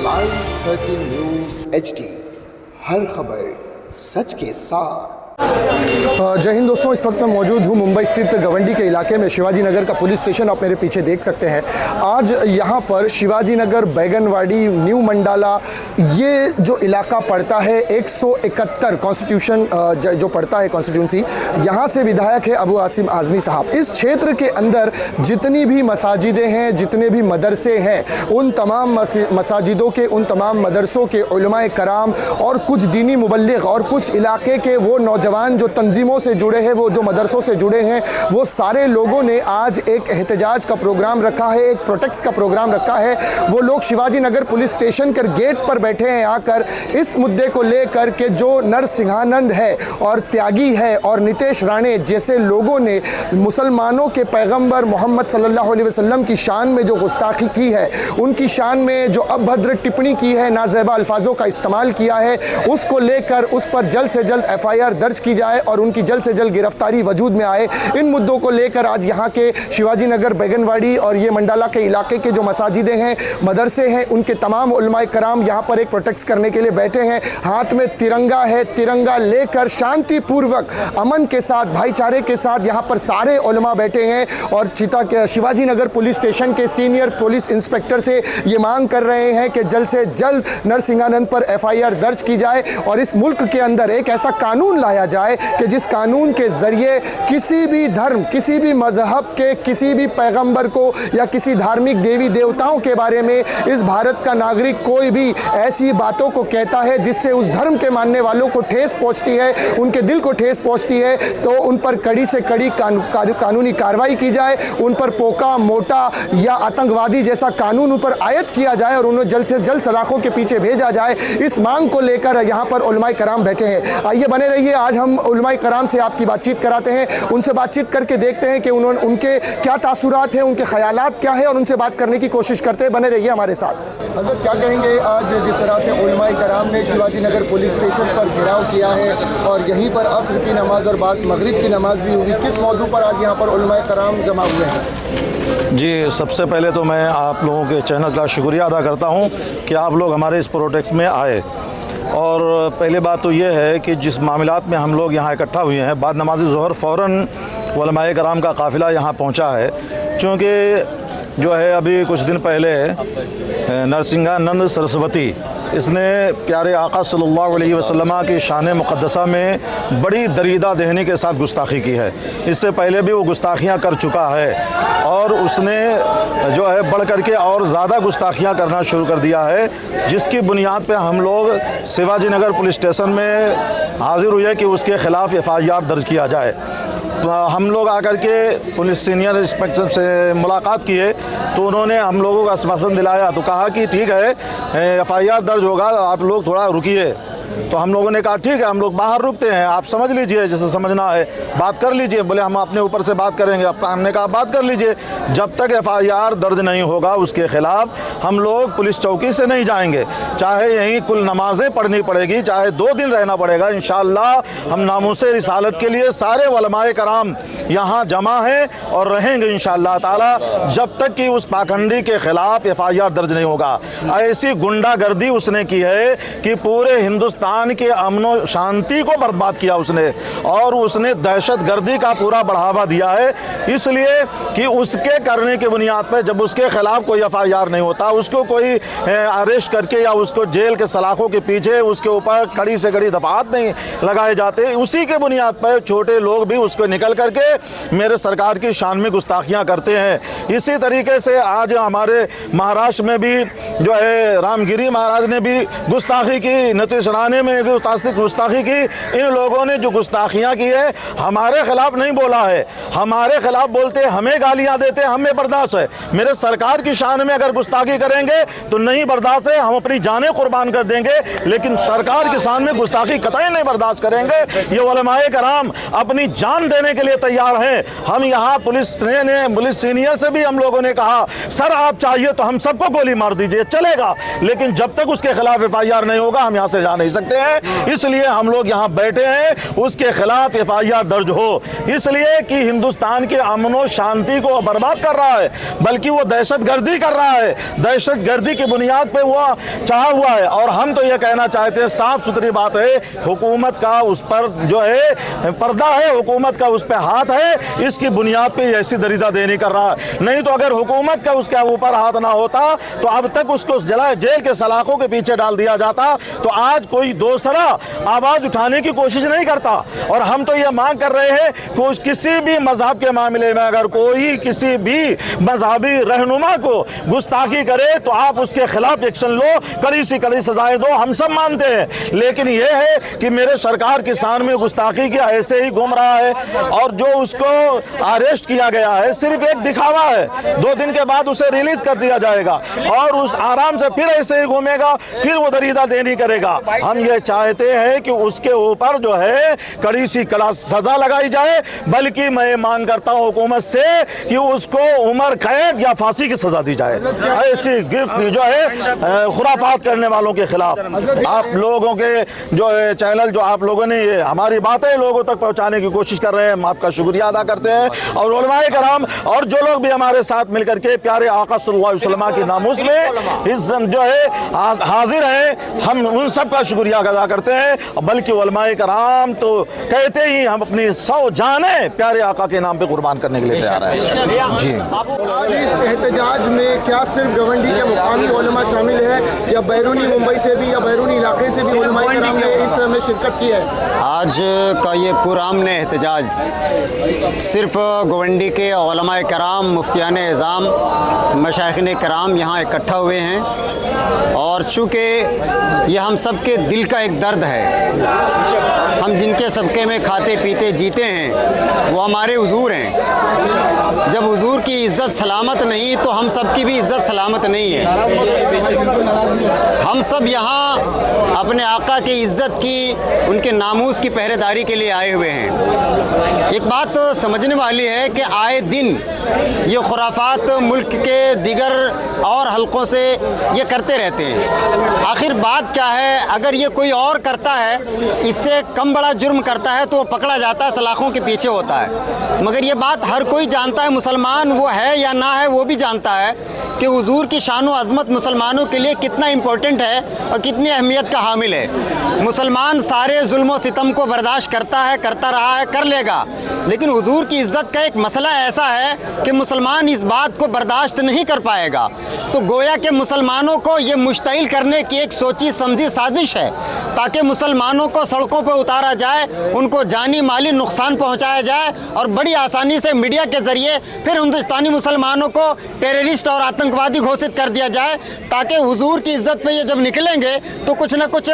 Live 13 news HD, हर खबर सच के साथ। जय हिंद दोस्तों, इस वक्त मैं मौजूद हूँ मुंबई स्थित गवंडी के इलाके में। शिवाजी नगर का पुलिस स्टेशन आप मेरे पीछे देख सकते हैं। आज यहाँ पर शिवाजी नगर, बैगनवाड़ी, न्यू मंडाला, ये जो इलाका पड़ता है 171 कॉन्स्टिट्यूशन जो पड़ता है कॉन्स्टिट्यूंसी, यहाँ से विधायक है अबू आसिम आज़मी साहब। इस क्षेत्र के अंदर जितनी भी मसाजिदें हैं, जितने भी मदरसे हैं, उन तमाम मसाजिदों के, उन तमाम मदरसों के उलमाए कराम और कुछ दीनी मुबल्लिग और कुछ इलाके के वो नौजवान जो तंजीमों से जुड़े हैं, वो जो मदरसों से जुड़े हैं, वो सारे लोगों ने आज एक एहतजाज का प्रोग्राम रखा है, एक प्रोटेस्ट का प्रोग्राम रखा है। वो लोग शिवाजी नगर पुलिस स्टेशन के गेट पर बैठे हैं आकर इस मुद्दे को लेकर के जो नरसिंहानंद है और त्यागी है और नितेश राणे जैसे लोगों ने मुसलमानों के पैगंबर मोहम्मद सल्लल्लाहु अलैहि वसल्लम की शान में जो गुस्ताखी की है, उनकी शान में जो अभद्र टिप्पणी की है, नाज़ेबा अल्फाजों का इस्तेमाल किया है, उसको लेकर उस पर जल्द से जल्द FIR दर्ज की जाए और उनकी जल्द से जल्द गिरफ्तारी वजूद में आए। इन मुद्दों को लेकर आज यहाँ के शिवाजी नगर, बैगनवाड़ी और ये मंडाला के इलाके के जो मसाजिदें हैं, मदरसे हैं, उनके तमाम उलमाए कराम यहाँ पर एक प्रोटेस्ट करने के लिए बैठे हैं। हाथ में तिरंगा है, तिरंगा लेकर शांतिपूर्वक, अमन के साथ, भाईचारे के साथ यहाँ पर सारे उलमा बैठे हैं और शिवाजी नगर पुलिस स्टेशन के सीनियर पुलिस इंस्पेक्टर से ये मांग कर रहे हैं कि जल्द से जल्द नरसिंहानंद पर FIR दर्ज की जाए और इस मुल्क के अंदर एक ऐसा कानून लाया जाए कि जिस कानून के ज़रिए किसी भी धर्म, किसी भी मज़हब के किसी भी पैगंबर को या किसी धार्मिक देवी देवताओं के बारे में इस भारत का नागरिक कोई भी ऐसी बातों को कहता है जिससे उस धर्म के मानने वालों को ठेस पहुंचती है, उनके दिल को ठेस पहुंचती है, तो उन पर कड़ी से कड़ी कानूनी कार्रवाई की जाए, उन पर पोका मोटा या आतंकवादी जैसा कानून उन पर आयत किया जाए और उन्हें जल्द से जल्द सलाखों के पीछे भेजा जाए। इस मांग को लेकर यहाँ पर उलमाए कराम बैठे हैं। आइए बने रहिए, आज हम उलमाए कराम से आपकी बातचीत कराते हैं, उनसे बातचीत करके देखते हैं कि उनके क्या तासुरात हैं, उनके ख्यालात क्या है और उनसे बात करने की कोशिश करते हैं। बने रहिए हमारे साथ। हज़रत, क्या कहेंगे आज जिस तरह से उलमाए कराम ने शिवाजी नगर पुलिस स्टेशन पर घेराव किया है और यहीं पर असर की नमाज और बाद मगरिब की नमाज भी होगी, किस मौजू पर आज यहाँ पर उलमाए कराम जमा हुए हैं? जी, सबसे पहले तो मैं आप लोगों के चैनल का शुक्रिया अदा करता हूँ कि आप लोग हमारे इस प्रोटेस्ट में आए। और पहली बात तो ये है कि जिस मामलात में हम लोग यहाँ इकट्ठा हुए हैं, बाद नमाज ज़ोहर फ़ौरन उलमाए कराम का काफ़िला यहाँ पहुँचा है, क्योंकि जो है अभी कुछ दिन पहले नरसिंहानंद सरस्वती, इसने प्यारे आका सल्लल्लाहु अलैहि वसल्लम की शान मुक़द्दसा में बड़ी दरीदा देहनी के साथ गुस्ताखी की है। इससे पहले भी वो गुस्ताखियाँ कर चुका है और उसने जो है बढ़ करके और ज़्यादा गुस्ताखियाँ करना शुरू कर दिया है, जिसकी बुनियाद पे हम लोग शिवाजी नगर पुलिस स्टेशन में हाजिर हुए कि उसके ख़िलाफ़ FIR दर्ज किया जाए। तो हम लोग आकर के पुलिस सीनियर इंस्पेक्टर से मुलाकात किए तो उन्होंने हम लोगों को आश्वासन दिलाया, तो कहा कि ठीक है FIR दर्ज होगा, आप लोग थोड़ा रुकिए। तो हम लोगों ने कहा ठीक है, हम लोग बाहर रुकते हैं, आप समझ लीजिए, जैसे समझना है बात कर लीजिए। बोले हम अपने ऊपर से बात करेंगे। हमने कहा बात कर लीजिए, जब तक FIR दर्ज नहीं होगा उसके ख़िलाफ़ हम लोग पुलिस चौकी से नहीं जाएंगे, चाहे यहीं कुल नमाज़ें पढ़नी पड़ेगी, चाहे 2 दिन रहना पड़ेगा। इंशाअल्लाह हम नामूसे रिसालत के लिए सारे उलमाए कराम यहाँ जमा हैं और रहेंगे इंशाअल्लाह ताला, जब तक कि उस पाखंडी के ख़िलाफ़ FIR दर्ज नहीं होगा। ऐसी गुंडागर्दी उसने की है कि पूरे हिंदुस्तान के अमन और शांति को बर्बाद किया उसने, और उसने दहशत गर्दी का पूरा बढ़ावा दिया है, इसलिए कि उसके करने की बुनियाद पर जब उसके खिलाफ कोई FIR नहीं होता, उसको कोई अरेस्ट करके या उसको जेल के सलाखों के पीछे उसके ऊपर कड़ी से कड़ी दफात नहीं लगाए जाते, उसी के बुनियाद पर छोटे लोग भी उसको निकल करके मेरे सरकार की शान में गुस्ताखियाँ करते हैं। इसी तरीके से आज हमारे महाराष्ट्र में भी जो है रामगिरी महाराज ने भी गुस्ताखी की, नीतीश राणे में गुस्ताखी की। इन लोगों ने जो गुस्ताखियाँ की है हमारे खिलाफ नहीं बोला है, हमारे खिलाफ बोलते, हमें गालियाँ देते, हमें बर्दाश्त है। मेरे सरकार की शान में अगर गुस्ताखी करेंगे तो नहीं बर्दाश्त है, हम अपनी जानें कुर्बान कर देंगे, लेकिन सरकार की शान में गुस्ताखी कतई नहीं बर्दाश्त करेंगे। ये उलमाए कराम अपनी जान देने के लिए तैयार हैं। हम यहाँ पुलिस सीनियर से भी हम लोगों ने कहा, सर आप चाहिए तो हम सबको गोली मार दीजिए, चलेगा, लेकिन जब तक उसके खिलाफ FIR नहीं होगा हम यहाँ से जा नहीं सकते हैं। इसलिए हम लोग यहाँ बैठे हैं, उसके खिलाफ FIR दर्ज हो, इसलिए कि हिंदुस्तान के अमन और शांति को बर्बाद कर रहा है, बल्कि वो दहशतगर्दी कर रहा है, दहशतगर्दी की बुनियाद पे वो चाहा हुआ है। और हम तो ये कहना चाहते हैं, साफ सुथरी बात है, हुकूमत का उस पर जो है पर्दा है, हुकूमत का उस पर हाथ है, इसकी बुनियाद पे ऐसी दरीदा देनी कर रहा है। नहीं तो अगर हुकूमत का उसके ऊपर हाथ ना होता तो अब तक उसको जेल के सलाखों के पीछे डाल दिया जाता, तो आज कोई दूसरा आवाज उठाने की कोशिश नहीं करता। और हम तो ये मांग कर रहे हैं कि किसी भी मजहब के मामले में अगर कोई किसी भी मजहबी रहनुमा को गुस्ताखी करे तो आप उसके खिलाफ एक्शन लो, कड़ी से कड़ी सजाएं दो, हम सब मानते हैं। लेकिन यह है कि मेरे सरकार किसान में गुस्ताखी किया ऐसे ही घूम रहा है, और जो उसको अरेस्ट किया गया है सिर्फ एक दिखावा है, 2 दिन के बाद उसे रिलीज कर दिया जाएगा और उस आराम से फिर ऐसे ही घूमेगा, फिर वो दरीदा देनी करेगा। हम ये चाहते हैं कि उसके ऊपर जो है कड़ी सी सजा लगाई जाए, बल्कि मैं मांग करता हूं हुकूमत से कि उसको उम्र कैद या फांसी की सजा दी जाए, ऐसी गिरफ्त जो है खुराफात करने वालों के खिलाफ। आप लोगों के जो चैनल जो आप लोगों ने ये हमारी बातें लोगों तक पहुंचाने की कोशिश कर रहे हैं, हम आपका शुक्रिया अदा करते हैं। और उलमाए कराम और जो लोग भी हमारे साथ मिलकर के प्यारे आका सल्लल्लाहु अलैहि वसल्लम की नामुस में इज्जत जो है हाजिर हैं, हम उन सब का शुक्रिया अदा करते हैं। बल्कि उलमाए कराम तो कहते ही हम अपनी 100 जानें प्यारे आका के नाम पे कुर्बान करने के लिए तैयार हैं। जी, आज इस एहतजाज में क्या सिर्फ गवंडी के मुकामी उलमा शामिल है या बैरूनी मुंबई से भी या बैरूनी इलाके से भी उलमाए कराम ने इस में शिरकत की है? आज का ये पुरअमन एहतजाज सिर्फ गवंडी के उलमाए कराम, मुफ्तियान एज़ाम, मशाइख़िन कराम यहाँ इकट्ठा हुए हैं, और चूँकि ये हम सब के दिल का एक दर्द है, हम जिनके सदक़े में खाते पीते जीते हैं वो हमारे हुजूर हैं। जब हुजूर की इज़्ज़त सलामत नहीं तो हम सब की भी इज़्ज़त सलामत नहीं है। हम सब यहाँ अपने आका की इज़्ज़त की, उनके नामूस की पहरेदारी के लिए आए हुए हैं। एक बात तो समझने वाली है कि आए दिन ये खुराफात मुल्क के दिगर और हलकों से ये करते रहते हैं। आखिर बात क्या है, अगर ये कोई और करता है, इससे कम बड़ा जुर्म करता है तो वो पकड़ा जाता है, सलाखों के पीछे होता है। मगर ये बात हर कोई जानता है, मुसलमान वो है या ना है वो भी जानता है कि हुजूर की शान व अज़मत मुसलमानों के लिए कितना इम्पोर्टेंट है और कितनी अहमियत का हामिल है। मुसलमान सारे जुल्म व सितम को बर्दाश्त करता है, करता रहा है, कर लेगा, लेकिन हुजूर की इज़्ज़त का एक मसला ऐसा है कि मुसलमान इस बात को बर्दाश्त नहीं कर पाएगा। तो गोया के मुसलमानों को ये मुश्तइल करने की एक सोची समझी साजिश है ताकि मुसलमानों को सड़कों पर उतारा जाए, उनको जानी माली नुकसान पहुंचाया जाए और बड़ी आसानी से मीडिया के ज़रिए फिर हिंदुस्तानी मुसलमानों को टेररिस्ट और आतंकवादी घोषित कर दिया जाए, ताकि हुजूर की इज़्ज़त पे ये जब निकलेंगे तो कुछ ना कुछ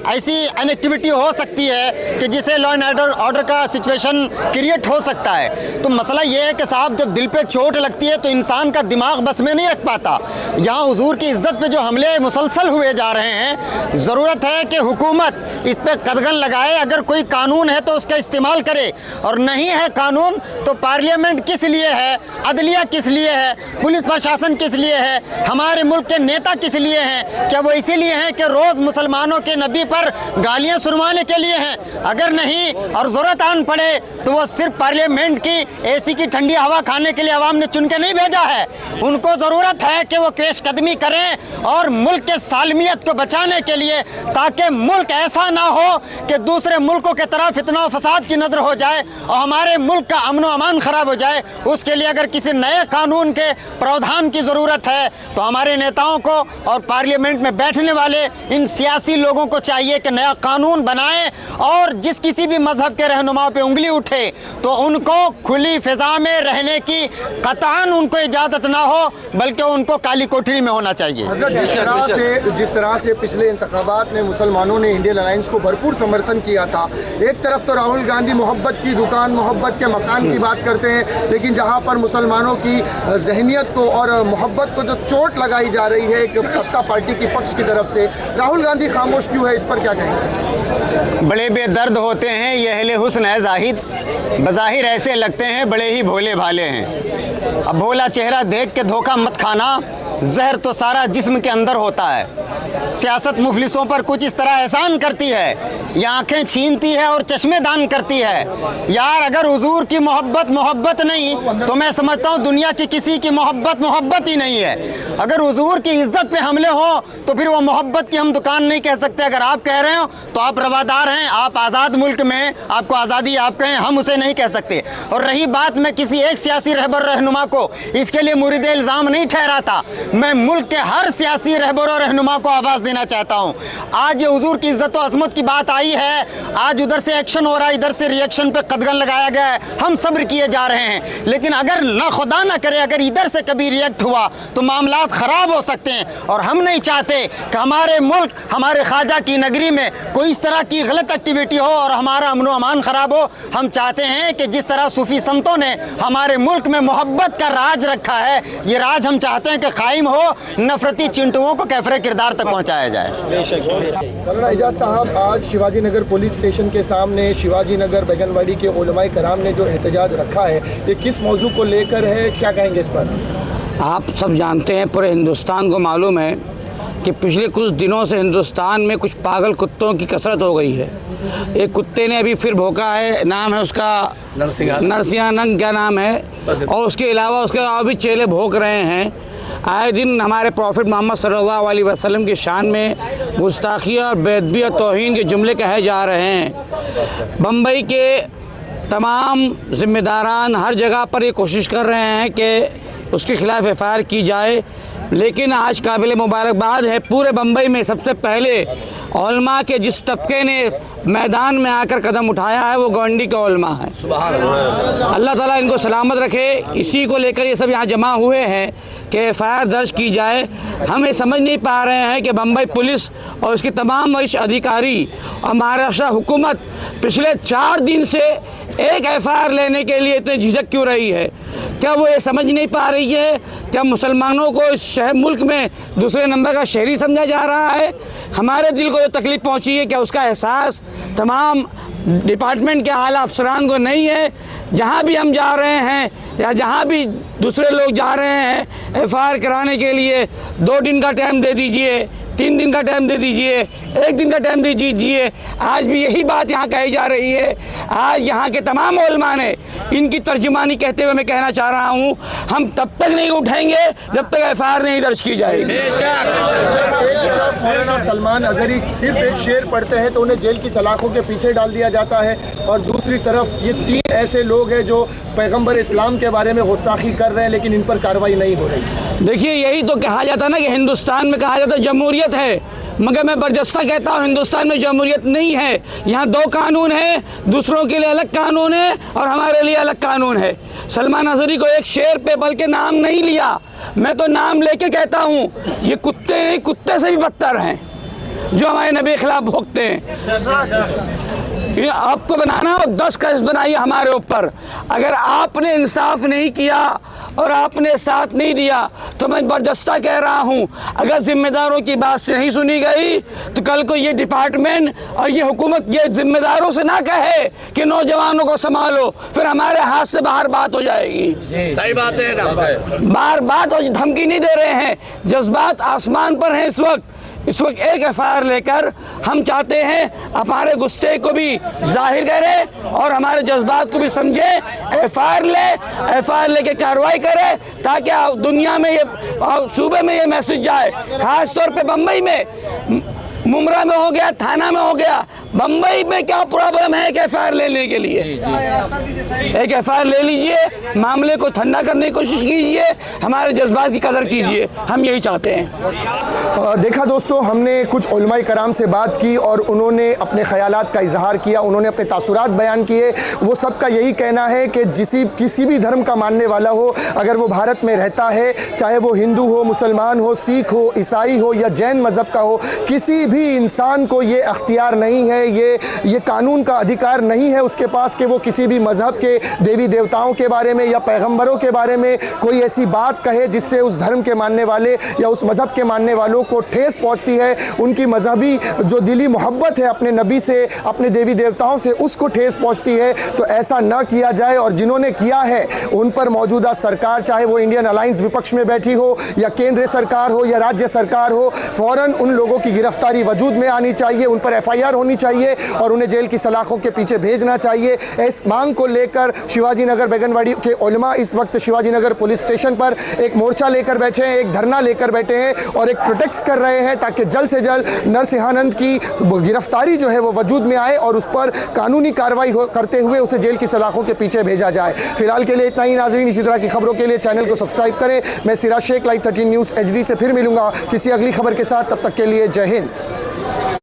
ऐसी इनएक्टिविटी हो सकती है कि जिसे लॉ एंड ऑर्डर का सिचुएशन क्रिएट हो सकता है। तो मसला ये है कि साहब जब दिल पे चोट लगती है तो इंसान का दिमाग बस में नहीं रख पाता। यहाँ हुजूर की इज़्ज़त पे जो हमले मुसलसल हुए जा रहे हैं, ज़रूरत है कि हुकूमत इस पे कदगन लगाए। अगर कोई कानून है तो उसका इस्तेमाल करे, और नहीं है कानून तो पार्लियामेंट किस लिए है, अदलिया किस लिए है, पुलिस प्रशासन किस लिए है, हमारे मुल्क के नेता किस लिए हैं? क्या वो इसीलिए हैं कि रोज़ मुसलमानों के नबी पर गालियाँ सुनवाने के लिए हैं? अगर नहीं और ज़रूरत आन पड़े तो वो सिर्फ पार्लियामेंट की एसी की ठंडी हवा खाने के लिए अवाम ने चुन के नहीं भेजा है। उनको ज़रूरत है कि वो पेशकदमी करें और मुल्क के सालमियत को बचाने के लिए, ताकि मुल्क ऐसा ना हो कि दूसरे मुल्कों के तरफ फितना और फसाद की नज़र हो जाए और हमारे मुल्क का अमन व अमान ख़राब हो जाए। उसके लिए अगर किसी नए कानून के प्रावधान की ज़रूरत है तो हमारे नेताओं को और पार्लियामेंट में बैठने वाले इन सियासी लोगों को चाहिए कि नया कानून बनाएं, और जिस किसी भी मजहब के रहनुमाओं पे उंगली उठे तो उनको खुली फिजा में रहने की कतई उनको इजाज़त ना हो, बल्कि उनको काली कोठरी में होना चाहिए। जिस तरह से पिछले इंतखाबात में मुसलमानों ने इंडियन अलायंस को भरपूर समर्थन किया था, एक तरफ तो राहुल गांधी मोहब्बत की दुकान, मोहब्बत के मकान की बात करते हैं, लेकिन जहां पर मुसलमानों की जहनियत को और मोहब्बत को जो चोट लगाई जा रही है एक सत्ता पार्टी की पक्ष की तरफ से, राहुल गांधी खामोश क्यों है? इस पर क्या कहेंगे? बड़े बेदर्द होते हैं ये अहले हुस्न है जाहिद, बज़ाहिर ऐसे लगते हैं बड़े ही भोले भाले हैं। अब भोला चेहरा देख के धोखा मत खाना, जहर तो सारा जिस्म के अंदर होता है। सियासत मुफलिसों पर कुछ इस तरह एहसान करती है, ये आंखें छीनती है और चश्मे दान करती है। यार अगर हुजूर की मोहब्बत नहीं तो मैं समझता हूँ दुनिया की किसी की मोहब्बत ही नहीं है। अगर हुजूर की इज्जत पे हमले हो तो फिर वो मोहब्बत की हम दुकान नहीं कह सकते। अगर आप कह रहे हो तो आप रवादार हैं, आप आज़ाद मुल्क में हैं, आपको आज़ादी आप कहें, हम उसे नहीं कह सकते। और रही बात, मैं किसी एक सियासी रहबर रहनुमा को इसके लिए मुरीद इल्ज़ाम नहीं ठहराता, मैं मुल्क के हर सियासी रहबर और रहनुमा को आवाज़ देना चाहता हूँ। आज ये हुजूर की इज्जत और अजमत की बात आई है, आज उधर से एक्शन हो रहा है, इधर से रिएक्शन पे कदगन लगाया गया है, हम सब्र किए जा रहे हैं। लेकिन अगर ना खुदा ना करे अगर इधर से कभी रिएक्ट हुआ तो मामला ख़राब हो सकते हैं। और हम नहीं चाहते कि हमारे मुल्क, हमारे ख्वाजा की नगरी में कोई इस तरह की गलत एक्टिविटी हो और हमारा अमन व अमान ख़राब हो। हम चाहते हैं कि जिस तरह सूफ़ी संतों ने हमारे मुल्क में मोहब्बत का राज रखा है, ये राज हम चाहते हैं कि कायम हो, नफरती चिंटुओं को कैफरे किरदार तक पहुँचाया जाए। मौलाना एजाज साहब, आज शिवाजी नगर पुलिस स्टेशन के सामने शिवाजी नगर बैगनवाड़ी के उलमाए कराम ने जो एहतजाज रखा है, ये किस मौजू को लेकर है, क्या कहेंगे इस पर? आप सब जानते हैं, पूरे हिंदुस्तान को मालूम है कि पिछले कुछ दिनों से हिंदुस्तान में कुछ पागल कुत्तों की कसरत हो गई है। एक कुत्ते ने अभी फिर भौंका है, नाम है उसका नरसिंहानंद, क्या नाम है, और उसके अलावा भी चेले भौंक रहे हैं। आए दिन हमारे प्रॉफिट मोहम्मद सल्लल्लाहु अलैहि वसल्लम की शान में गुस्ताखी और बेअदबी और तौहीन के जुमले कहे जा रहे हैं। बम्बई के तमाम ज़िम्मेदारान हर जगह पर ये कोशिश कर रहे हैं कि उसके ख़िलाफ़ एफ़आईआर की जाए, लेकिन आज काबिल मुबारकबाद है, पूरे बम्बई में सबसे पहले उलमा के जिस तबके ने मैदान में आकर कदम उठाया है वो गवंडी का उलमा है। अल्लाह ताला इनको सलामत रखे। इसी को लेकर ये सब यहाँ जमा हुए हैं कि एफ़आईआर दर्ज की जाए। हम ये समझ नहीं पा रहे हैं कि बम्बई पुलिस और उसके तमाम वरिष्ठ अधिकारी और महाराष्ट्र हुकूमत पिछले 4 दिन से एक एफ़आईआर लेने के लिए इतने झिझक क्यों रही है। क्या वो ये समझ नहीं पा रही है क्या मुसलमानों को इस शहर मुल्क में दूसरे नंबर का शहरी समझा जा रहा है? हमारे दिल को जो तकलीफ़ पहुंची है क्या उसका एहसास तमाम डिपार्टमेंट के आला अफसरान को नहीं है? जहां भी हम जा रहे हैं या जहां भी दूसरे लोग जा रहे हैं एफ़आईआर कराने के लिए 2 दिन का टाइम दे दीजिए, 3 दिन का टाइम दे दीजिए, 1 दिन का टाइम दे दीजिए। आज भी यही बात यहाँ कही जा रही है। आज यहाँ के तमाम उलमा ने इनकी तर्जुमानी कहते हुए मैं कहना चाह रहा हूँ, हम तब तक नहीं उठेंगे जब तक एफ़आईआर नहीं दर्ज की जाएगी। मौलाना सलमान अजहरी सिर्फ एक शेर पढ़ते हैं तो उन्हें जेल की सलाखों के पीछे डाल दिया जाता है, और दूसरी तरफ ये 3 ऐसे लोग हैं जो पैगंबर इस्लाम के बारे में गुस्ताखी कर रहे हैं लेकिन इन पर कार्रवाई नहीं हो रही। देखिए, यही तो कहा जाता है ना कि हिंदुस्तान में कहा जाता है जमहूरियत है, मगर मैं बरजस्ता कहता हूँ हिंदुस्तान में जमहूरियत नहीं है। यहाँ 2 कानून है, दूसरों के लिए अलग कानून है और हमारे लिए अलग कानून है। सलमान अजहरी को एक शेर पे बल्कि नाम नहीं लिया, मैं तो नाम लेके कहता हूँ ये कुत्ते नहीं, कुत्ते से भी बदतर हैं जो हमारे नबी के खिलाफ भोगते हैं। ये आपको बनाना हो 10 केस बनाइए हमारे ऊपर। अगर आपने इंसाफ नहीं किया और आपने साथ नहीं दिया तो मैं बरदस्ता कह रहा हूँ, अगर जिम्मेदारों की बात नहीं सुनी गई तो कल को ये डिपार्टमेंट और ये हुकूमत ये जिम्मेदारों से ना कहे कि नौजवानों को संभालो, फिर हमारे हाथ से बाहर बात हो जाएगी। सही बात है ना, बाहर बात और धमकी नहीं दे रहे हैं, जज्बात आसमान पर हैं। इस वक्त एक एफ़आईआर लेकर हम चाहते हैं हमारे गुस्से को भी जाहिर करें और हमारे जज्बात को भी समझें। एफ़आईआर लेके कार्रवाई करें ताकि दुनिया में ये सूबे में ये मैसेज जाए, ख़ास तौर पे बम्बई में, मुमरा में हो गया, थाना में हो गया, बम्बई में क्या प्रॉब्लम है एक एफ़आईआर लेने के लिए? एक एफ़आईआर ले लीजिए, मामले को ठंडा करने की कोशिश कीजिए, हमारे जज्बात की कदर कीजिए, हम यही चाहते हैं। देखा दोस्तों, हमने कुछ उलमाए कराम से बात की और उन्होंने अपने ख़यालात का इजहार किया, उन्होंने अपने तासुरात बयान किए। वो सबका यही कहना है कि किसी भी धर्म का मानने वाला हो, अगर वो भारत में रहता है, चाहे वो हिंदू हो, मुसलमान हो, सिख हो, ईसाई हो या जैन मज़हब का हो, किसी भी इंसान को ये अख्तियार नहीं है, ये कानून का अधिकार नहीं है उसके पास कि वो किसी भी मज़हब के देवी देवताओं के बारे में या पैगंबरों के बारे में कोई ऐसी बात कहे जिससे उस धर्म के मानने वाले या उस मज़हब के मानने वालों को ठेस पहुंचती है, उनकी मजहबी जो दिली मोहब्बत है अपने नबी से, अपने देवी देवताओं से, उसको ठेस पहुंचती है। तो ऐसा ना किया जाए और जिन्होंने किया है उन पर मौजूदा सरकार, चाहे वो इंडियन अलायंस विपक्ष में बैठी हो या केंद्र सरकार हो या राज्य सरकार हो, फ़ौरन उन लोगों की गिरफ्तारी वजूद में आनी चाहिए, उन पर FIR होनी चाहिए और उन्हें जेल की सलाखों के पीछे भेजना चाहिए। इस मांग को लेकर शिवाजी नगर बैगनवाड़ी के उलमा इस वक्त शिवाजी नगर पुलिस स्टेशन पर एक मोर्चा लेकर बैठे हैं, एक धरना लेकर बैठे हैं और एक प्रोटेस्ट कर रहे हैं ताकि जल्द से जल्द नरसिंहानंद की गिरफ्तारी जो है वो वजूद में आए और उस पर कानूनी कार्रवाई करते हुए उसे जेल की सलाखों के पीछे भेजा जाए। फिलहाल के लिए इतना ही नाज़रीन, इसी तरह की खबरों के लिए चैनल को सब्सक्राइब करें। मैं Siraj Shaikh, live 13 news HD से फिर मिलूंगा किसी अगली खबर के साथ, तब तक के लिए जय हिंद।